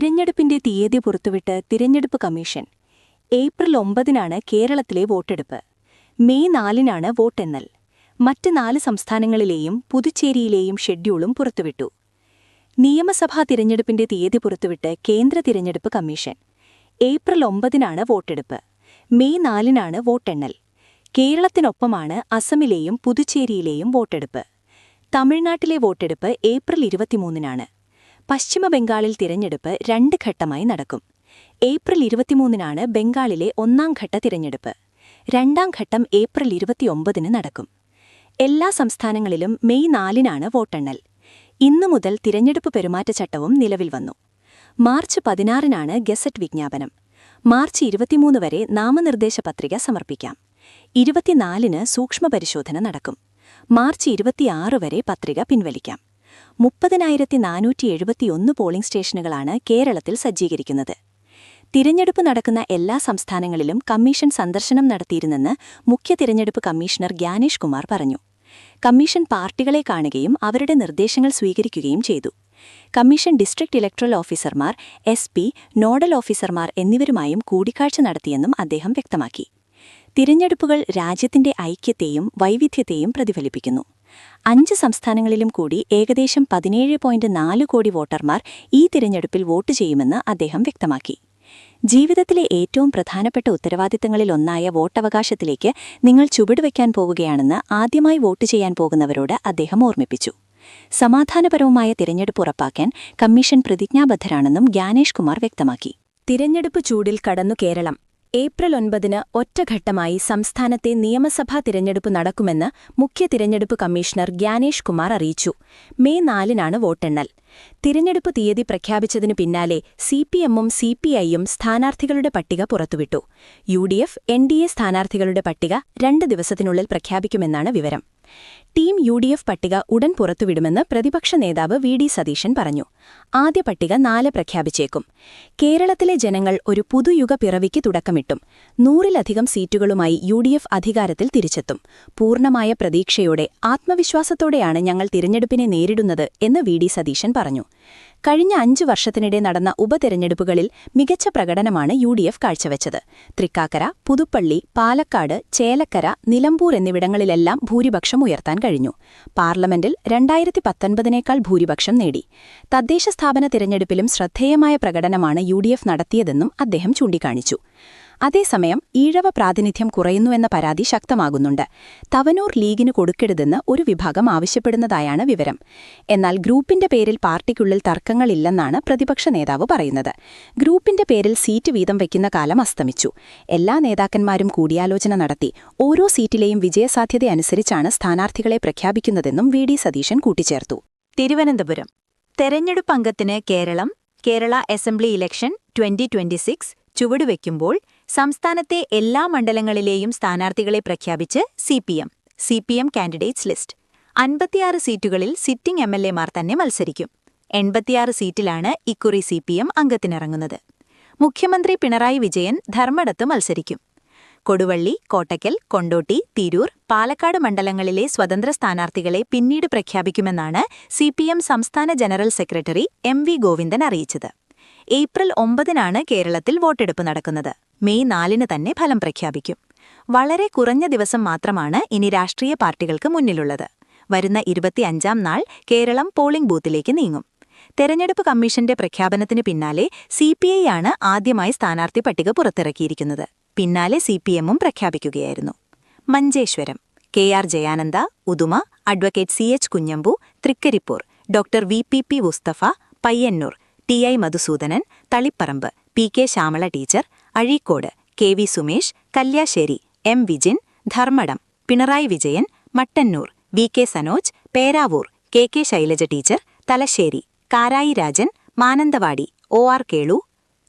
തിരഞ്ഞെടുപ്പിന്റെ തീയതി പുറത്തുവിട്ട് തിരഞ്ഞെടുപ്പ് കമ്മീഷൻ. ഏപ്രിൽ 9-നാണ് കേരളത്തിലെ വോട്ടെടുപ്പ്. മെയ് 4-നാണ് വോട്ടെണ്ണൽ. മറ്റ് 4 സംസ്ഥാനങ്ങളിലെയും പുതുച്ചേരിയിലെയും ഷെഡ്യൂളും പുറത്തുവിട്ടു. നിയമസഭാ തിരഞ്ഞെടുപ്പിന്റെ തീയതി പുറത്തുവിട്ട് കേന്ദ്ര തിരഞ്ഞെടുപ്പ് കമ്മീഷൻ. ഏപ്രിൽ 9-നാണ് വോട്ടെടുപ്പ്. മെയ് 4-നാണ് വോട്ടെണ്ണൽ. കേരളത്തിനൊപ്പമാണ് അസമിലെയും പുതുച്ചേരിയിലെയും വോട്ടെടുപ്പ്. തമിഴ്നാട്ടിലെ വോട്ടെടുപ്പ് ഏപ്രിൽ 23-നാണ്. പശ്ചിമബംഗാളിൽ തിരഞ്ഞെടുപ്പ് 2 ഘട്ടമായി നടക്കും. ഏപ്രിൽ 23-നാണ് ബംഗാളിലെ 1ാം-ഘട്ട തിരഞ്ഞെടുപ്പ്. 2ാം ഘട്ടം ഏപ്രിൽ 29-ന് നടക്കും. എല്ലാ സംസ്ഥാനങ്ങളിലും മെയ് 4-നാണ് വോട്ടെണ്ണൽ. ഇന്നു മുതൽ തിരഞ്ഞെടുപ്പ് പെരുമാറ്റച്ചട്ടവും നിലവിൽ വന്നു. മാർച്ച് 16-നാണ് ഗസറ്റ് വിജ്ഞാപനം. മാർച്ച് 23 വരെ നാമനിർദ്ദേശ പത്രിക സമർപ്പിക്കാം. 24-ന് സൂക്ഷ്മപരിശോധന നടക്കും. മാർച്ച് 26 വരെ പത്രിക പിൻവലിക്കാം. 30,471 പോളിംഗ് സ്റ്റേഷനുകളാണ് കേരളത്തിൽ സജ്ജീകരിക്കുന്നത്. തിരഞ്ഞെടുപ്പ് നടക്കുന്ന എല്ലാ സംസ്ഥാനങ്ങളിലും കമ്മീഷൻ സന്ദർശനം നടത്തിയിരുന്നെന്ന് മുഖ്യ തിരഞ്ഞെടുപ്പ് കമ്മീഷണർ ഗ്യാനേഷ് കുമാർ പറഞ്ഞു. കമ്മീഷൻ പാർട്ടികളെ കാണുകയും അവരുടെ നിർദ്ദേശങ്ങൾ സ്വീകരിക്കുകയും ചെയ്തു. കമ്മീഷൻ ഡിസ്ട്രിക്ട് ഇലക്ടറൽ ഓഫീസർമാർ, SP, നോഡൽ ഓഫീസർമാർ എന്നിവരുമായും കൂടിക്കാഴ്ച നടത്തിയെന്നും അദ്ദേഹം വ്യക്തമാക്കി. തിരഞ്ഞെടുപ്പുകൾ രാജ്യത്തിന്റെ ഐക്യത്തെയും വൈവിധ്യത്തെയും പ്രതിഫലിപ്പിക്കുന്നു. 5 സംസ്ഥാനങ്ങളിലും കൂടി ഏകദേശം 17.4 കോടി വോട്ടർമാർ ഈ തിരഞ്ഞെടുപ്പിൽ വോട്ട് ചെയ്യുമെന്ന് അദ്ദേഹം വ്യക്തമാക്കി. ജീവിതത്തിലെ ഏറ്റവും പ്രധാനപ്പെട്ട ഉത്തരവാദിത്തങ്ങളിലൊന്നായ വോട്ടവകാശത്തിലേക്ക് നിങ്ങൾ ചുവടുവയ്ക്കാൻ പോകുകയാണെന്ന് ആദ്യമായി വോട്ട് ചെയ്യാൻ പോകുന്നവരോട് അദ്ദേഹം ഓർമ്മിപ്പിച്ചു. സമാധാനപരവുമായ തിരഞ്ഞെടുപ്പ് ഉറപ്പാക്കാൻ കമ്മീഷൻ പ്രതിജ്ഞാബദ്ധരാണെന്നും ഗ്യാനേഷ് കുമാർ വ്യക്തമാക്കി. തിരഞ്ഞെടുപ്പ് ചൂടിൽ കടന്നു കേരളം. ഏപ്രിൽ 9-ന് ഒറ്റഘട്ടമായി സംസ്ഥാനത്തെ നിയമസഭാ തിരഞ്ഞെടുപ്പ് നടക്കുമെന്ന് മുഖ്യ തിരഞ്ഞെടുപ്പ് കമ്മീഷണർ ഗ്യാനേഷ് കുമാർ അറിയിച്ചു. മെയ് 4-നാണ് വോട്ടെണ്ണൽ. തിരഞ്ഞെടുപ്പ് തീയതി പ്രഖ്യാപിച്ചതിനു പിന്നാലെ CPM-ഉം CPI-യും സ്ഥാനാർത്ഥികളുടെ പട്ടിക പുറത്തുവിട്ടു. UDF, NDA സ്ഥാനാർത്ഥികളുടെ പട്ടിക 2 ദിവസത്തിനുള്ളിൽ പ്രഖ്യാപിക്കുമെന്നാണ് വിവരം. ടീം UDF പട്ടിക ഉടൻ പുറത്തുവിടുമെന്ന് പ്രതിപക്ഷ നേതാവ് VD സതീശൻ പറഞ്ഞു. ആദ്യ പട്ടിക 4 പ്രഖ്യാപിച്ചേക്കും. കേരളത്തിലെ ജനങ്ങൾ ഒരു പുതുയുഗ പിറവിക്ക് തുടക്കമിട്ടും 100-ലധികം സീറ്റുകളുമായി UDF അധികാരത്തിൽ തിരിച്ചെത്തും. പൂർണ്ണമായ പ്രതീക്ഷയോടെ, ആത്മവിശ്വാസത്തോടെയാണ് ഞങ്ങൾ തിരഞ്ഞെടുപ്പിനെ നേരിടുന്നത് എന്ന് VD സതീശൻ പറഞ്ഞു. കഴിഞ്ഞ 5 വർഷത്തിനിടെ നടന്ന ഉപതെരഞ്ഞെടുപ്പുകളിൽ മികച്ച പ്രകടനമാണ് UDF കാഴ്ചവെച്ചത്. തൃക്കാക്കര, പുതുപ്പള്ളി, പാലക്കാട്, ചേലക്കര, നിലമ്പൂർ എന്നിവിടങ്ങളിലെല്ലാം ഭൂരിപക്ഷം ഉയർത്താൻ കഴിഞ്ഞു. പാർലമെന്റിൽ 2019-നേക്കാൾ ഭൂരിപക്ഷം നേടി. തദ്ദേശ സ്ഥാപന തിരഞ്ഞെടുപ്പിലും ശ്രദ്ധേയമായ പ്രകടനമാണ് UDF നടത്തിയതെന്നും അദ്ദേഹം ചൂണ്ടിക്കാണിച്ചു. അതേസമയം ഈഴവ പ്രാതിനിധ്യം കുറയുന്നുവെന്ന പരാതി ശക്തമാകുന്നുണ്ട്. തവനൂർ ലീഗിന് കൊടുക്കരുതെന്ന് ഒരു വിഭാഗം ആവശ്യപ്പെടുന്നതായാണ് വിവരം. എന്നാൽ ഗ്രൂപ്പിന്റെ പേരിൽ പാർട്ടിക്കുള്ളിൽ തർക്കങ്ങളില്ലെന്നാണ് പ്രതിപക്ഷ നേതാവ് പറയുന്നത്. ഗ്രൂപ്പിന്റെ പേരിൽ സീറ്റ് വീതം വയ്ക്കുന്ന കാലം അസ്തമിച്ചു. എല്ലാ നേതാക്കന്മാരും കൂടിയാലോചന നടത്തി ഓരോ സീറ്റിലെയും വിജയസാധ്യതയനുസരിച്ചാണ് സ്ഥാനാർത്ഥികളെ പ്രഖ്യാപിക്കുന്നതെന്നും VD സതീശൻ കൂട്ടിച്ചേർത്തു. തിരുവനന്തപുരം. തെരഞ്ഞെടുപ്പ് അംഗത്തിന് കേരള അസംബ്ലി ഇലക്ഷൻ 2026 ചുവടുവെക്കുമ്പോൾ സംസ്ഥാനത്തെ എല്ലാ മണ്ഡലങ്ങളിലെയും സ്ഥാനാർത്ഥികളെ പ്രഖ്യാപിച്ച് CPM കാൻഡിഡേറ്റ്സ് ലിസ്റ്റ്. 56 സീറ്റുകളിൽ സിറ്റിംഗ് MLA-മാർ തന്നെ മത്സരിക്കും. 86 സീറ്റിലാണ് ഇക്കുറി CPM അംഗത്തിനിറങ്ങുന്നത്. മുഖ്യമന്ത്രി പിണറായി വിജയൻ ധർമ്മടത്ത് മത്സരിക്കും. കൊടുവള്ളി, കോട്ടക്കൽ, കൊണ്ടോട്ടി, തിരൂർ, പാലക്കാട് മണ്ഡലങ്ങളിലെ സ്വതന്ത്ര സ്ഥാനാർത്ഥികളെ പിന്നീട് പ്രഖ്യാപിക്കുമെന്നാണ് CPM സംസ്ഥാന ജനറൽ സെക്രട്ടറി MV ഗോവിന്ദൻ അറിയിച്ചത്. ഏപ്രിൽ 9-നാണ് കേരളത്തിൽ വോട്ടെടുപ്പ് നടക്കുന്നത്. മെയ് 4-ന് തന്നെ ഫലം പ്രഖ്യാപിക്കും. വളരെ കുറഞ്ഞ ദിവസം മാത്രമാണ് ഇനി രാഷ്ട്രീയ പാർട്ടികൾക്ക് മുന്നിലുള്ളത്. വരുന്ന 25-ാം നാൾ കേരളം പോളിംഗ് ബൂത്തിലേക്ക് നീങ്ങും. തെരഞ്ഞെടുപ്പ് കമ്മീഷന്റെ പ്രഖ്യാപനത്തിന് പിന്നാലെ CPI-യാണ് ആദ്യമായി സ്ഥാനാർത്ഥി പട്ടിക പുറത്തിറക്കിയിരിക്കുന്നത്. പിന്നാലെ CPM-ഉം പ്രഖ്യാപിക്കുകയായിരുന്നു. Manjeshwaram. KR Jayananda, Uduma, advocate CH Kunhambu, Trikaripur, doctor VPP Musthafa, Payyanur, TI Madhusoodanan, Taliparamba, PK Shyamala teacher, Azhikode, KV Sumesh, Kalliasseri, M Vijin, Dharmadam, Pinarayi Vijayan, Mattanur, VK Sanoj, Peravoor, KK Shailaja teacher, Thalassery, Karayi Rajan, Mananthavady, OR Kelu,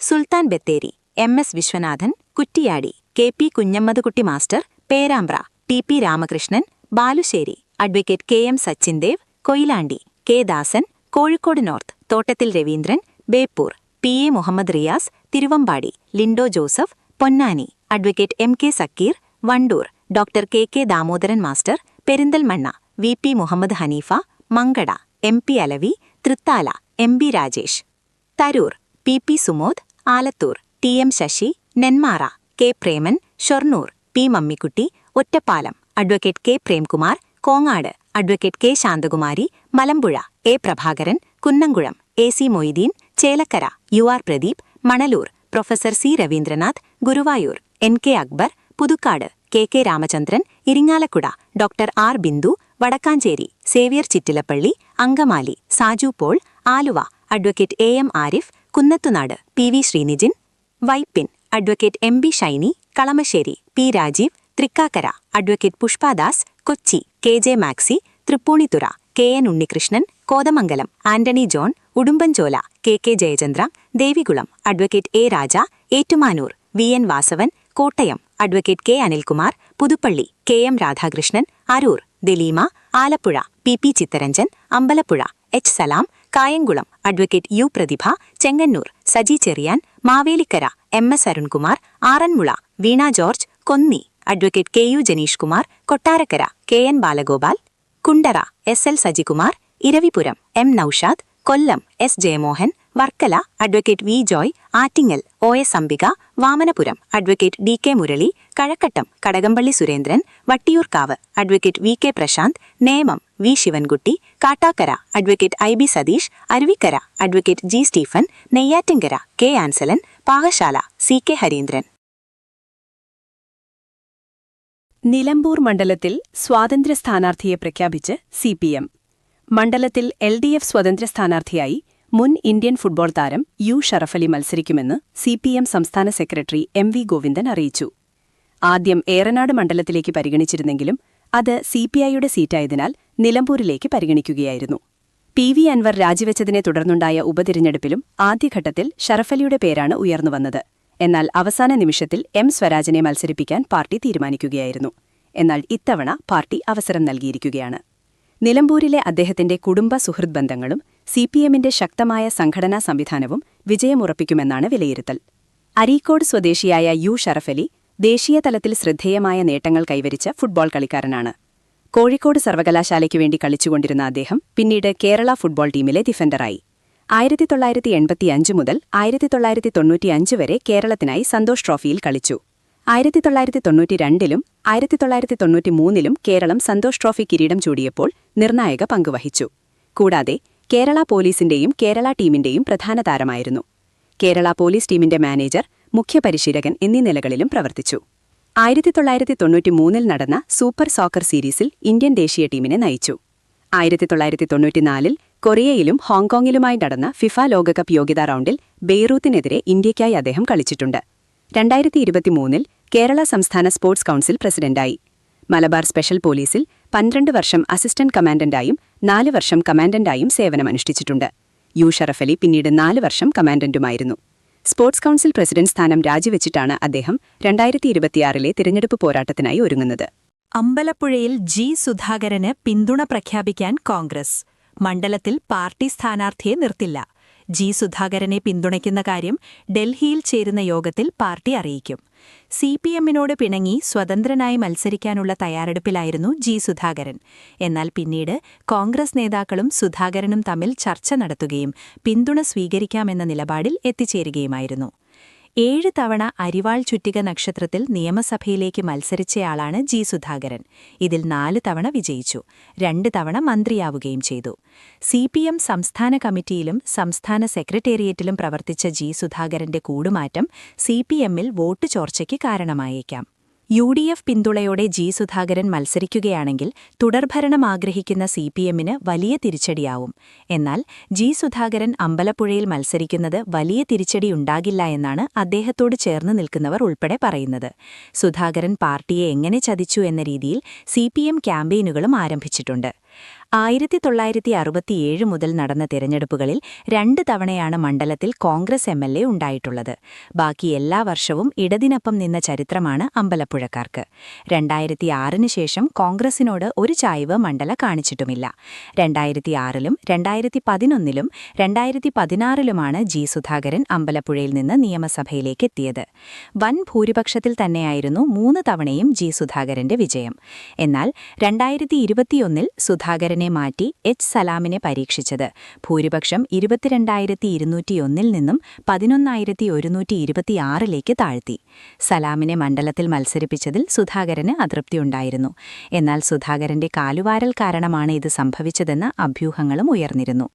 Sultan Bathery, MS Viswanathan, Kuttiady, KP Kunhammadkutty master, Perambra, TP Ramakrishnan, Balussery, advocate KM Sachin Dev, Koyilandy, K Dasan, Kozhikode north, Thottathil Raveendran, Beypore, PA Muhammad Riyas, Thiruvambadi, Lindo Joseph, Ponnani, advocate MK Sakkeer, Wandoor, doctor KK Damodaran master, Perinthalmanna, VP Muhammad Haneefa, Mankada, MP Alavi, Thrithala, MB Rajesh. Tarur, P Sumod, Alathur T M. Sasi, Nenmara K. Preman, Shoranur P. Mammikutty, Ottapalam advocate K. Premkumar, Kongad advocate K. Santhakumari, Malampuzha A. Prabhakaran, Kunnamkulam A C. Moideen, Chelakkara U R. Pradeep, Manalur professor C. Raveendranath, Guruvayur N K. Akbar, Puthukkad K. Ramachandran, Irinjalakuda doctor R. Bindu, Wadakkanchery Xavier Chittilappilly, Angamaly Saju Paul, Aluva advocate A M. Arif, Kunnathunad P V. Sreenijin, Vypin advocate M B. Shiny, Kalamassery P. Rajeev, Thrikkakara advocate Pushpadas, Kochi K J. Maxi, Tripunithura K N. Unnikrishnan, Kothamangalam Antony John, Udumbanchola K. Jayachandra, Devikulam advocate A. Raja, Ettumanoor V N. Vasavan, Kottayam advocate K. Anilkumar, Puthuppally K M. Radhakrishnan, Aroor Daleema, Alappuzha P. Chitharanjan, Ambalappuzha H. Salam, Kayamkulam advocate U. Prathibha, Chengannur Saji Cheriyan, Mavelikkara M S. Arunkumar, Aranmula Veena George, Konni advocate K. U. Janeesh Kumar, Kottarakkara K N. Balagopal, Kundara S L. Sajikumar, Eravipuram M. Noushad, Kollam S. Jayamohan, Varkala advocate V. Joy, Attingal O S. Ambika, Vamanapuram advocate D. K. Murali, Kazhakkoottam Kadakampally Surendran, Vattiyoorkavu advocate V. K. Prasanth, Nemom V. Sivankutty, Kattakkada advocate I. B. Satheesh, Aruvikkara advocate G. Stephen, Neyyattinkara K. Ansalan, പാകശാല C. K. Hareendran. Nilambur മണ്ഡലത്തിൽ സ്വാതന്ത്ര്യ സ്ഥാനാർത്ഥിയെ പ്രഖ്യാപിച്ച് CPM. മണ്ഡലത്തിൽ എൽ.ഡി.എഫ്. സ്വതന്ത്ര സ്ഥാനാർത്ഥിയായി മുൻ Indian football താരം യു. ഷറഫലി മത്സരിക്കുമെന്ന് സി.പി.എം. സംസ്ഥാന സെക്രട്ടറി എം. വി. ഗോവിന്ദൻ അറിയിച്ചു. ആദ്യം ഏറനാട് മണ്ഡലത്തിലേക്ക് പരിഗണിച്ചിരുന്നെങ്കിലും അത് സി.പി.ഐയുടെ സീറ്റായതിനാൽ നിലമ്പൂരിലേക്ക് പരിഗണിക്കുകയായിരുന്നു. പി. വി. അൻവർ രാജിവെച്ചതിനെ തുടർന്നുണ്ടായ ഉപതിരഞ്ഞെടുപ്പിലും ആദ്യഘട്ടത്തിൽ ഷറഫലിയുടെ പേരാണ് ഉയർന്നുവന്നത്. എന്നാൽ അവസാന നിമിഷത്തിൽ എം. സ്വരാജിനെ മത്സരിപ്പിക്കാൻ പാർട്ടി തീരുമാനിക്കുകയായിരുന്നു. എന്നാൽ ഇത്തവണ പാർട്ടി അവസരം നൽകിയിരിക്കുകയാണ്. നിലമ്പൂരിലെ അദ്ദേഹത്തിന്റെ കുടുംബ സുഹൃദ് ബന്ധങ്ങളും സി.പി.എമ്മിന്റെ ശക്തമായ സംഘടനാ സംവിധാനവും വിജയമുറപ്പിക്കുമെന്നാണ് വിലയിരുത്തൽ. അരീക്കോട് സ്വദേശിയായ യു. ഷറഫലി ദേശീയ തലത്തിൽ ശ്രദ്ധേയമായ നേട്ടങ്ങൾ കൈവരിച്ച ഫുട്ബോൾ കളിക്കാരനാണ്. കോഴിക്കോട് സർവകലാശാലയ്ക്കുവേണ്ടി കളിച്ചുകൊണ്ടിരുന്ന അദ്ദേഹം പിന്നീട് കേരള ഫുട്ബോൾ ടീമിലെ ഡിഫൻഡറായി. 1985 മുതൽ 1995 വരെ കേരളത്തിനായി സന്തോഷ് ട്രോഫിയിൽ കളിച്ചു. 1992ലും 1993ലും കേരളം സന്തോഷ് ട്രോഫി കിരീടം ചൂടിയപ്പോൾ നിർണായക പങ്കുവഹിച്ചു. കൂടാതെ കേരള പോലീസിന്റെയും കേരള ടീമിന്റെയും പ്രധാന താരമായിരുന്നു. കേരള പോലീസ് ടീമിന്റെ മാനേജർ, മുഖ്യപരിശീലകൻ എന്നീ നിലകളിലും പ്രവർത്തിച്ചു. 1993ൽ നടന്ന സൂപ്പർ സോക്കർ സീരീസിൽ ഇന്ത്യൻ ദേശീയ ടീമിനെ നയിച്ചു. 1994ൽ കൊറിയയിലും ഹോങ്കോങ്ങിലുമായി നടന്ന ഫിഫ ലോകകപ്പ് യോഗ്യതാ റൗണ്ടിൽ ബെയ്റൂത്തിനെതിരെ ഇന്ത്യയ്ക്കായി അദ്ദേഹം കളിച്ചിട്ടുണ്ട്. 2023ൽ കേരള സംസ്ഥാന സ്പോർട്സ് കൗൺസിൽ പ്രസിഡന്റായി. മലബാർ സ്പെഷ്യൽ പോലീസിൽ 12 വർഷം അസിസ്റ്റന്റ് കമാൻഡന്റായും 4 വർഷം കമാൻഡന്റായും സേവനമനുഷ്ഠിച്ചിട്ടുണ്ട്. യു. ഷറഫലി പിന്നീട് 4 വർഷം കമാൻഡന്റുമായിരുന്നു. സ്പോർട്സ് കൗൺസിൽ പ്രസിഡന്റ് സ്ഥാനം രാജിവെച്ചിട്ടാണ് അദ്ദേഹം 2026ലെ തിരഞ്ഞെടുപ്പ് പോരാട്ടത്തിനായി ഒരുങ്ങുന്നത്. അമ്പലപ്പുഴയിൽ ജി. സുധാകരന് പിന്തുണ പ്രഖ്യാപിക്കാൻ കോൺഗ്രസ്. മണ്ഡലത്തിൽ പാർട്ടി സ്ഥാനാർത്ഥിയെ നിർത്തില്ല. ജി. സുധാകരനെ പിന്തുണയ്ക്കുന്ന കാര്യം ഡൽഹിയിൽ ചേരുന്ന യോഗത്തിൽ പാർട്ടി അറിയിക്കും. സി.പി.എമ്മിനോട് പിണങ്ങി സ്വതന്ത്രനായി മത്സരിക്കാനുള്ള തയ്യാറെടുപ്പിലായിരുന്നു ജി. സുധാകരൻ. എന്നാൽ പിന്നീട് കോൺഗ്രസ് നേതാക്കളും സുധാകരനും തമ്മിൽ ചർച്ച നടത്തുകയും പിന്തുണ സ്വീകരിക്കാമെന്ന നിലപാടിൽ എത്തിച്ചേരുകയുമായിരുന്നു. 7 തവണ അരിവാൾ ചുറ്റിക നക്ഷത്രത്തിൽ നിയമസഭയിലേക്ക് മത്സരിച്ചയാളാണ് ജി. സുധാകരൻ. ഇതിൽ 4 തവണ വിജയിച്ചു, 2 തവണ മന്ത്രിയാവുകയും ചെയ്തു. സി.പി.എം. സംസ്ഥാന കമ്മിറ്റിയിലും സംസ്ഥാന സെക്രട്ടേറിയറ്റിലും പ്രവർത്തിച്ച ജി. സുധാകരന്റെ കൂടുമാറ്റം സി.പി.എമ്മിൽ വോട്ട് ചോർച്ചയ്ക്ക് കാരണമായേക്കാം. യു.ഡി.എഫ്. പിന്തുണയോടെ ജി. സുധാകരൻ മത്സരിക്കുകയാണെങ്കിൽ തുടർഭരണം ആഗ്രഹിക്കുന്ന സി.പി.എമ്മിന് വലിയ തിരിച്ചടിയാവും. എന്നാൽ ജി. സുധാകരൻ അമ്പലപ്പുഴയിൽ മത്സരിക്കുന്നത് വലിയ തിരിച്ചടിയുണ്ടാകില്ല എന്നാണ് അദ്ദേഹത്തോട് ചേർന്ന് നിൽക്കുന്നവർ ഉൾപ്പെടെ പറയുന്നത്. സുധാകരൻ പാർട്ടിയെ എങ്ങനെ ചതിച്ചു എന്ന രീതിയിൽ സി.പി.എം. ക്യാമ്പയിനുകളും ആരംഭിച്ചിട്ടുണ്ട്. 1967 മുതൽ നടന്ന തിരഞ്ഞെടുപ്പുകളിൽ 2 തവണയാണ് മണ്ഡലത്തിൽ കോൺഗ്രസ് എം.എൽ.എ. ഉണ്ടായിട്ടുള്ളത്. ബാക്കി എല്ലാ വർഷവും ഇടതിനൊപ്പം നിന്ന ചരിത്രമാണ് അമ്പലപ്പുഴക്കാർക്ക്. 2006 ശേഷം കോൺഗ്രസിനോട് ഒരു ചായ്വ് മണ്ഡല കാണിച്ചിട്ടുമില്ല. 2006ലും 2011ലും 2016ലുമാണ് ജി. സുധാകരൻ അമ്പലപ്പുഴയിൽ നിന്ന് നിയമസഭയിലേക്ക് എത്തിയത്. വൻ ഭൂരിപക്ഷത്തിൽ തന്നെയായിരുന്നു 3 തവണയും ജി. സുധാകരന്റെ വിജയം. എന്നാൽ 2021ൽ സുധാകരനെ മാറ്റി എച്ച് സലാമിനെ പരീക്ഷിച്ചത്. ഭൂരിപക്ഷം 22,201 നിന്നും 11,126 താഴ്ത്തി. സലാമിനെ മണ്ഡലത്തിൽ മത്സരിപ്പിച്ചതിൽ സുധാകരന് അതൃപ്തിയുണ്ടായിരുന്നു. എന്നാൽ സുധാകരന്റെ കാലുവാരൽ കാരണമാണ് ഇത് സംഭവിച്ചതെന്ന അഭ്യൂഹങ്ങളും ഉയർന്നിരുന്നു.